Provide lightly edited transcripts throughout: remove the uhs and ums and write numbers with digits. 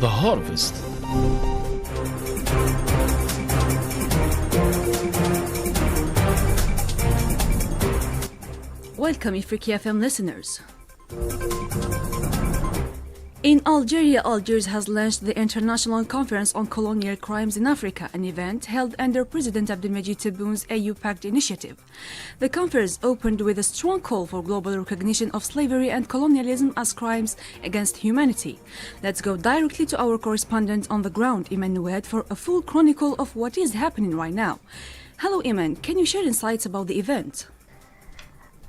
The Harvest. Welcome, Africa FM listeners. In Algeria, Algiers has launched the International Conference on Colonial Crimes in Africa, an event held under President Abdelmajid Tebboun's AU-Pact initiative. The conference opened with a strong call for global recognition of slavery and colonialism as crimes against humanity. Let's go directly to our correspondent on the ground, Iman Nouad, for a full chronicle of what is happening right now. Hello, Iman. Can you share insights about the event?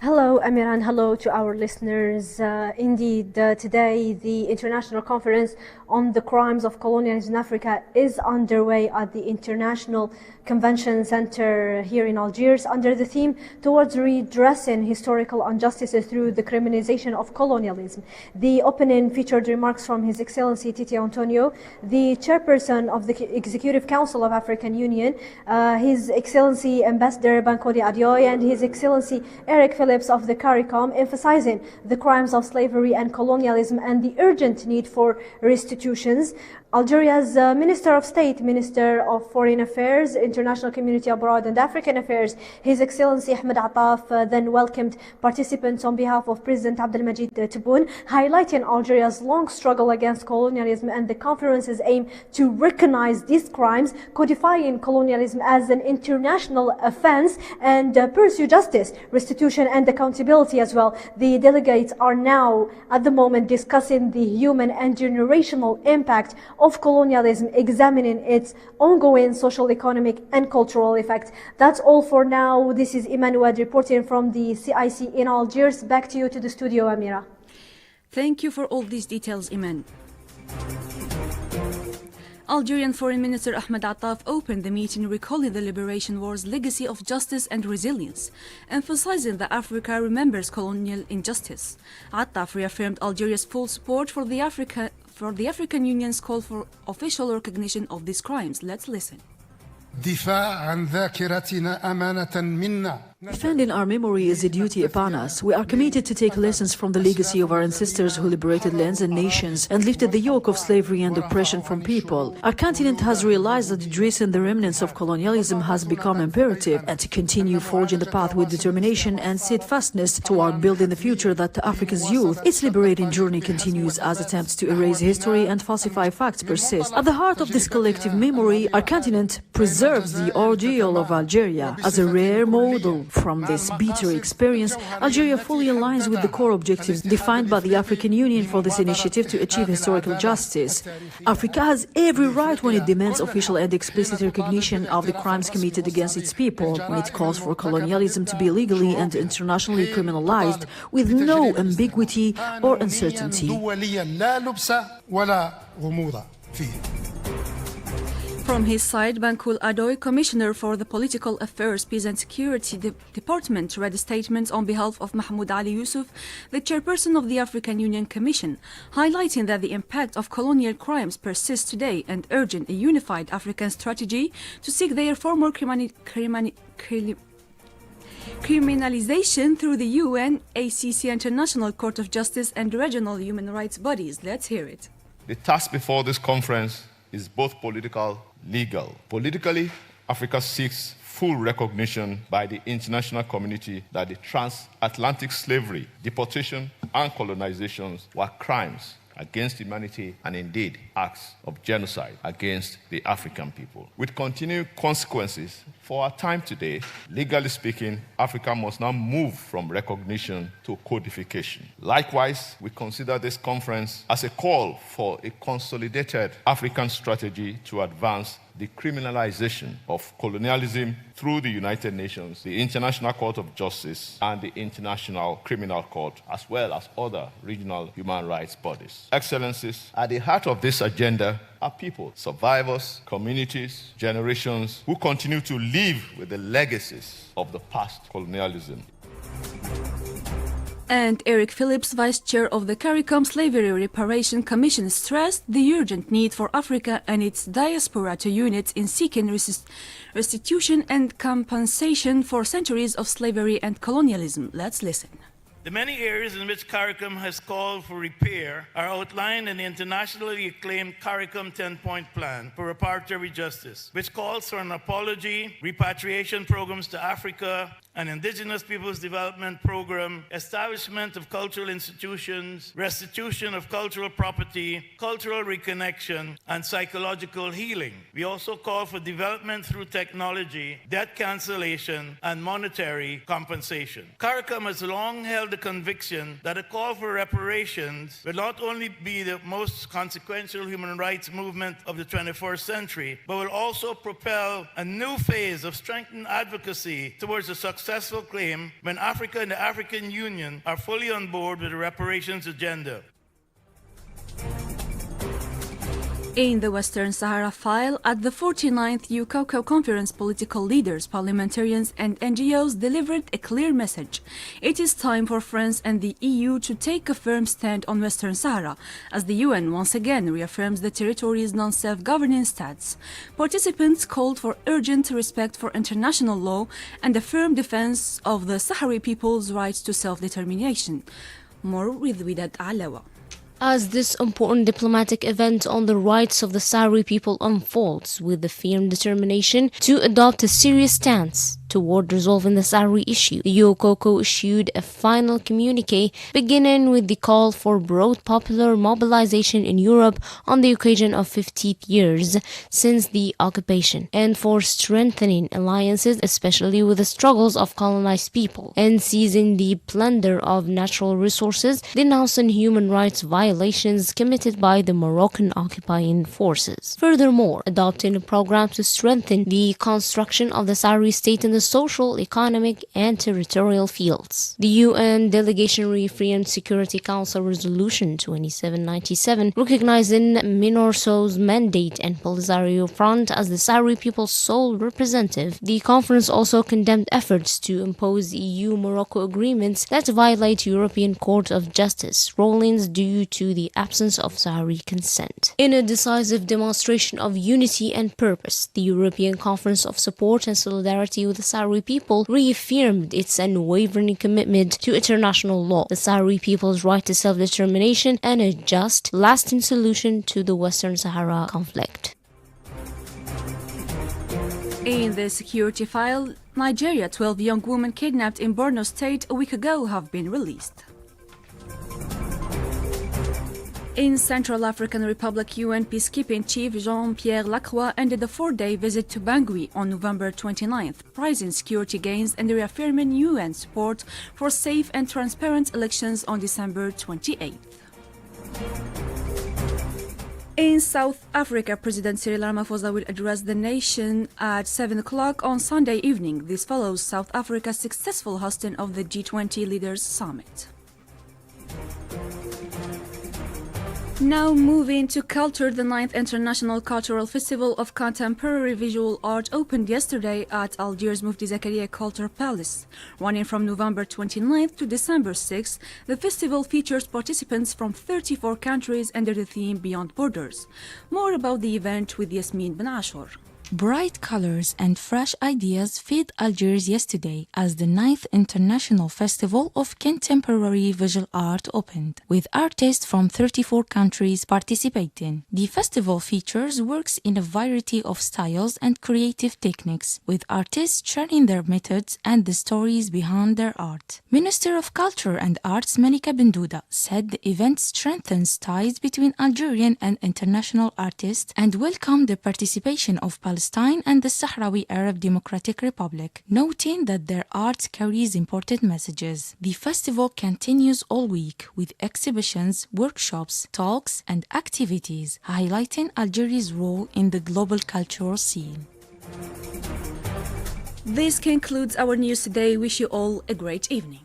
Hello, Amira, and hello to our listeners. Indeed, today the International Conference on the Crimes of Colonialism in Africa is underway at the International Convention Center here in Algiers under the theme towards redressing historical injustices through the criminalization of colonialism. The opening featured remarks from His Excellency Titi Antonio, the chairperson of the Executive Council of African Union, His Excellency Ambassador Bankole Adeoye, and His Excellency Eric Phillips of the CARICOM, emphasizing the crimes of slavery and colonialism and the urgent need for restitutions. Algeria's Minister of State, Minister of Foreign Affairs, International Community Abroad and African Affairs, His Excellency Ahmed Attaf, then welcomed participants on behalf of President Abdelmajid Tebboune, highlighting Algeria's long struggle against colonialism and the conference's aim to recognize these crimes, codifying colonialism as an international offense and pursue justice, restitution and accountability as well. The delegates are now at the moment discussing the human and generational impact of colonialism, examining its ongoing social, economic and cultural effects. That's all for now. This is Iman Nouad reporting from the CIC in Algiers. Back to you to the studio, Amira. Thank you for all these details, Iman. Algerian Foreign Minister Ahmed Attaf opened the meeting recalling the Liberation War's legacy of justice and resilience, emphasizing that Africa remembers colonial injustice. Attaf reaffirmed Algeria's full support for the African Union's call for official recognition of these crimes. Let's listen. Defending our memory is a duty upon us. We are committed to take lessons from the legacy of our ancestors who liberated lands and nations and lifted the yoke of slavery and oppression from people. Our continent has realized that addressing the remnants of colonialism has become imperative, and to continue forging the path with determination and steadfastness toward building the future that Africa's youth, its liberating journey continues as attempts to erase history and falsify facts persist. At the heart of this collective memory, our continent preserves the ordeal of Algeria. As a rare model from this bitter experience, Algeria fully aligns with the core objectives defined by the African Union for this initiative to achieve historical justice. Africa has every right when it demands official and explicit recognition of the crimes committed against its people, when it calls for colonialism to be legally and internationally criminalized with no ambiguity or uncertainty. From his side, Bankole Adeoye, Commissioner for the Political Affairs, Peace and Security Department, read a statement on behalf of Mahmoud Ali Yusuf, the chairperson of the African Union Commission, highlighting that the impact of colonial crimes persists today and urging a unified African strategy to seek their formal criminalization through the UN, ACC, International Court of Justice and regional human rights bodies. Let's hear it. The task before this conference is both political, legal. Politically, Africa seeks full recognition by the international community that the transatlantic slavery, deportation, and colonizations were crimes against humanity and indeed acts of genocide against the African people. With continued consequences for our time today, legally speaking, Africa must now move from recognition to codification. Likewise, we consider this conference as a call for a consolidated African strategy to advance the criminalization of colonialism through the United Nations, the International Court of Justice, and the International Criminal Court, as well as other regional human rights bodies. Excellencies, at the heart of this agenda are people, survivors, communities, generations who continue to live with the legacies of the past colonialism. And Eric Phillips, Vice Chair of the CARICOM Slavery Reparation Commission, stressed the urgent need for Africa and its diaspora to unite in seeking restitution and compensation for centuries of slavery and colonialism. Let's listen. The many areas in which CARICOM has called for repair are outlined in the internationally acclaimed CARICOM 10-point plan for reparatory justice, which calls for an apology, repatriation programs to Africa, an indigenous peoples development program, establishment of cultural institutions, restitution of cultural property, cultural reconnection, and psychological healing. We also call for development through technology, debt cancellation, and monetary compensation. CARICOM has long held the conviction that a call for reparations will not only be the most consequential human rights movement of the 21st century, but will also propel a new phase of strengthened advocacy towards a successful claim when Africa and the African Union are fully on board with the reparations agenda. In the Western Sahara file, at the 49th UCOCO conference, political leaders, parliamentarians and NGOs delivered a clear message. It is time for France and the EU to take a firm stand on Western Sahara, as the UN once again reaffirms the territory's non-self-governing status. Participants called for urgent respect for international law and a firm defense of the Sahrawi people's right to self-determination. More with Widat Alawa. As this important diplomatic event on the rights of the Sahrawi people unfolds with the firm determination to adopt a serious stance toward resolving the Sahrawi issue, the UCOCO issued a final communique beginning with the call for broad popular mobilization in Europe on the occasion of 50 years since the occupation, and for strengthening alliances, especially with the struggles of colonized people, and seizing the plunder of natural resources, denouncing human rights violations committed by the Moroccan occupying forces. Furthermore, adopting a program to strengthen the construction of the Sahrawi state in the social, economic, and territorial fields. The UN delegation reaffirmed Security Council Resolution 2797, recognizing MINURSO's mandate and Polisario Front as the Sahrawi people's sole representative. The conference also condemned efforts to impose EU-Morocco agreements that violate European Court of Justice rulings due to the absence of Sahrawi consent. In a decisive demonstration of unity and purpose, the European Conference of Support and Solidarity with the Sahrawi people reaffirmed its unwavering commitment to international law, the Sahrawi people's right to self-determination, and a just, lasting solution to the Western Sahara conflict. In the security file, Nigeria, 12 young women kidnapped in Borno State a week ago have been released. In Central African Republic, UN Peacekeeping Chief Jean-Pierre Lacroix ended a 4-day visit to Bangui on November 29th, praising security gains and reaffirming UN support for safe and transparent elections on December 28th. In South Africa, President Cyril Ramaphosa will address the nation at 7 o'clock on Sunday evening. This follows South Africa's successful hosting of the G20 Leaders Summit. Now moving to culture, the 9th International Cultural Festival of Contemporary Visual Art opened yesterday at Algiers Mufti Zakaria Culture Palace. Running from November 29th to December 6th, the festival features participants from 34 countries under the theme Beyond Borders. More about the event with Yasmin Ben Ashur. Bright colors and fresh ideas filled Algiers yesterday as the 9th International Festival of Contemporary Visual Art opened, with artists from 34 countries participating. The festival features works in a variety of styles and creative techniques, with artists sharing their methods and the stories behind their art. Minister of Culture and Arts Malika Bendouda said the event strengthens ties between Algerian and international artists and welcomed the participation of Palestine and the Sahrawi Arab Democratic Republic, noting that their art carries important messages. The festival continues all week with exhibitions, workshops, talks, and activities, highlighting Algeria's role in the global cultural scene. This concludes our news today. Wish you all a great evening.